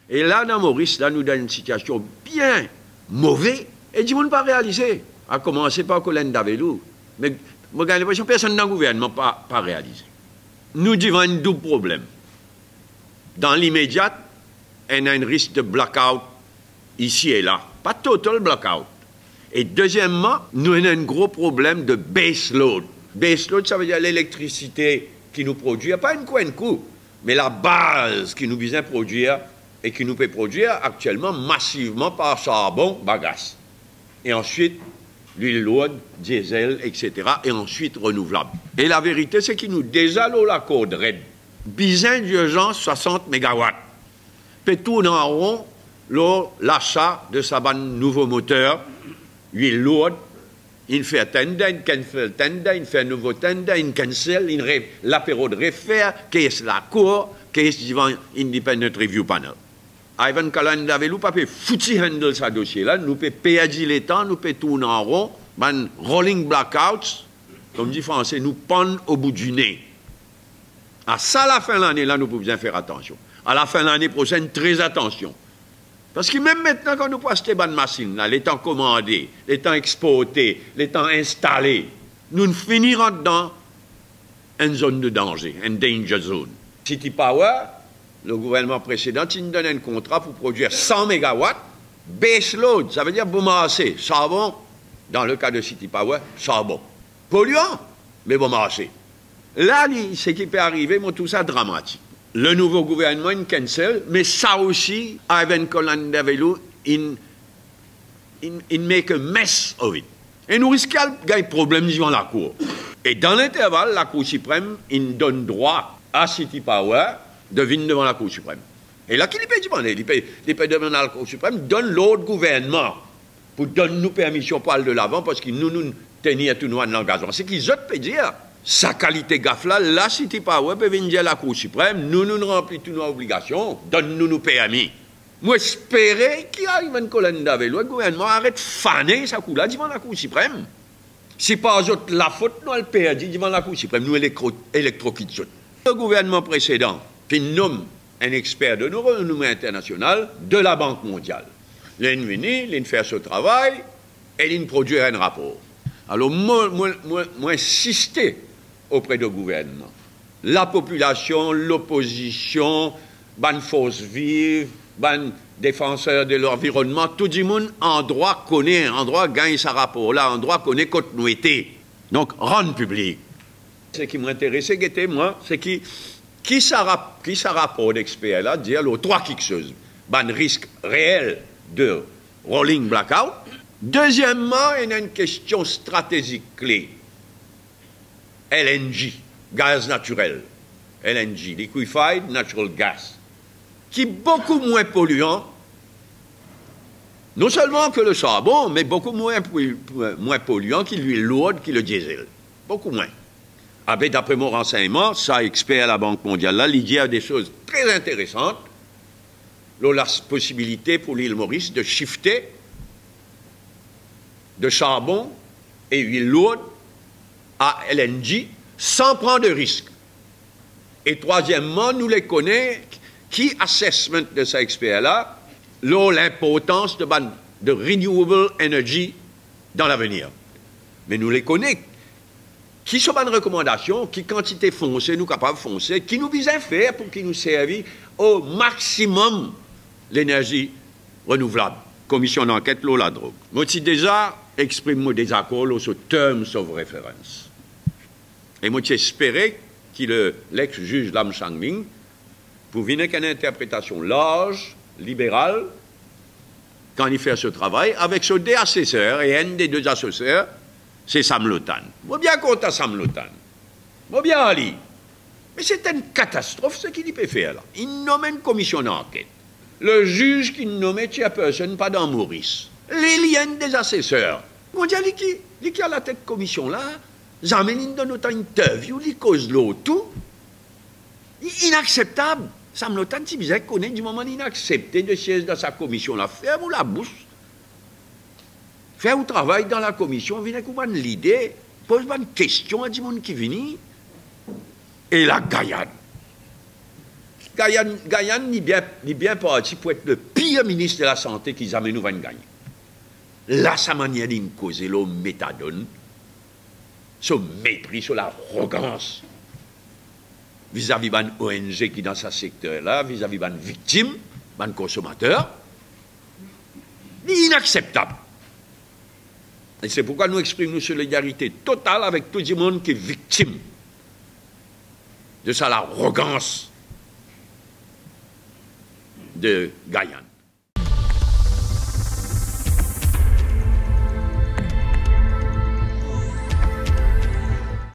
Et là, dans Maurice, là, nous dans une situation bien mauvaise, et du monde pas réalisé. À commencer par Colin Davelou. Mais, moi, j'ai l'impression que personne dans le gouvernement n'a pas réalisé. Nous devons un double problème. Dans l'immédiat, on a un risque de blackout ici et là. Pas total blackout. Et deuxièmement, nous avons un gros problème de base load. Base load, ça veut dire l'électricité qui nous produit, pas une coup, mais la base qui nous vise à produire et qui nous peut produire actuellement massivement par charbon, bagasse. Et ensuite, l'huile lourde, diesel, etc. Et ensuite, renouvelable. Et la vérité, c'est qu'il nous déjà la corde raide. Besoin d'urgence 60 MW. Peut tourner en rond l'achat de sa nouveau moteur, huile lourde, il fait un tender, il cancel tender, il fait un nouveau tender, il cancel, l'apéro de refaire, qu'est-ce la cour, qu'est-ce devant Independent Review Panel. Ivan Kalan Davelou pas peut foutre handle sa dossier là, nous peut perdre les temps, nous peut tourner en rond, man rolling blackouts, comme dit français, nous pendre au bout du nez. À ça, à la fin de l'année, là, nous pouvons bien faire attention. À la fin de l'année prochaine, très attention. Parce que même maintenant, quand nous passons ces bonnes machines, là, les temps commandés, les temps exportés, les temps installés, nous finirons dans une zone de danger, une danger zone. City Power, le gouvernement précédent, il nous donne un contrat pour produire 100 MW, base load, ça veut dire bon assez, charbon, dans le cas de City Power, charbon. Polluant, mais bon assez. Là, ce qui peut arriver, moi, tout ça dramatique. Le nouveau gouvernement, il cancel, mais ça aussi, Ivan Colin Davelou, il make a mess of it. Et nous risquons de gagner problème devant la Cour. Et dans l'intervalle, la Cour suprême, il donne droit à City Power de venir devant la Cour suprême. Et là, qui peut demander? Il peut demander à la Cour suprême, donne l'autre gouvernement pour donner nous permission pour aller de l'avant, parce que nous tenons tout nous en engagement. C'est qu'ils peuvent dire. Sa qualité gaffe là, la City Power peut venir à la Cour suprême, nous remplissons toutes nos obligations, donne-nous nos permis. Moi, j'espérais qu'il arrive un Colin Davelou, le gouvernement arrête de faner sa cour là devant la Cour suprême. Si pas la faute, nous le perdu devant la Cour suprême, nous électrocutions. Le gouvernement précédent, qui nomme un expert de nos renommées internationales de la Banque mondiale. Il est venu, il fait ce travail, et il produit un rapport. Alors, moi, insister auprès du gouvernement. La population, l'opposition, les forces vives, les défenseurs de l'environnement, tout le monde en droit connaît, en droit gagne sa rapport là, en droit connaît continuité. Donc, rendre public. Ce qui m'intéressait, moi, c'est qui ça rapport d'expert là, dire les trois quelque chose. Un risque réel de rolling blackout. Deuxièmement, il y a une question stratégique clé. LNG, gaz naturel. LNG, liquefied natural gas, qui est beaucoup moins polluant, non seulement que le charbon, mais beaucoup moins polluant que l'huile lourde, que le diesel. Beaucoup moins. D'après mon renseignement, ça, expert à la Banque mondiale, là, il y a des choses très intéressantes. La possibilité pour l'île Maurice de shifter de charbon et huile lourde à LNG sans prendre de risque. Et troisièmement, nous les connaissons, qui assessment de ces experts-là, l'importance de renewable energy dans l'avenir. Mais nous les connaissons. Qui sont bonnes recommandations, qui quantité foncée nous capables de foncer, qui nous visent à faire pour qu'ils nous servent au maximum l'énergie renouvelable. Commission d'enquête, la drogue. Moi, si déjà, exprime mon désaccord sur terms of reference. Et moi, j'espérais que l'ex-juge Lam Changming, pour venir avec une interprétation large, libérale, quand il fait ce travail, avec ce deux assesseurs, et un des deux assesseurs, c'est Sam Lotan. Moi, bien content Sam Lotan. Moi, bien Ali. Mais c'est une catastrophe ce qu'il peut faire là. Il nomme une commission d'enquête. Le juge qui nomme chairperson, pas dans Maurice. Les liens des assesseurs. On dit, qui a la tête de commission là, jamais il donne autant interview, il cause l'autre, tout. Inacceptable. Sam Lotan, si vous connaissez du moment inaccepté de siège dans sa commission là, ferme la bouche. Faire un travail dans la commission, venez avec l'idée, pose une question à des gens qui viennent, et la gaillade. Guyane est bien parti pour être le pire ministre de la Santé qu'ils jamais nous gagner. Là, sa manière de causer le méthadone, ce mépris sur l'arrogance vis-à-vis d'une ONG qui dans ce secteur-là, vis-à-vis d'une victime, d'un consommateur, inacceptable. Et c'est pourquoi nous exprimons une solidarité totale avec tout le monde qui est victime de ça, l'arrogance de Guyane.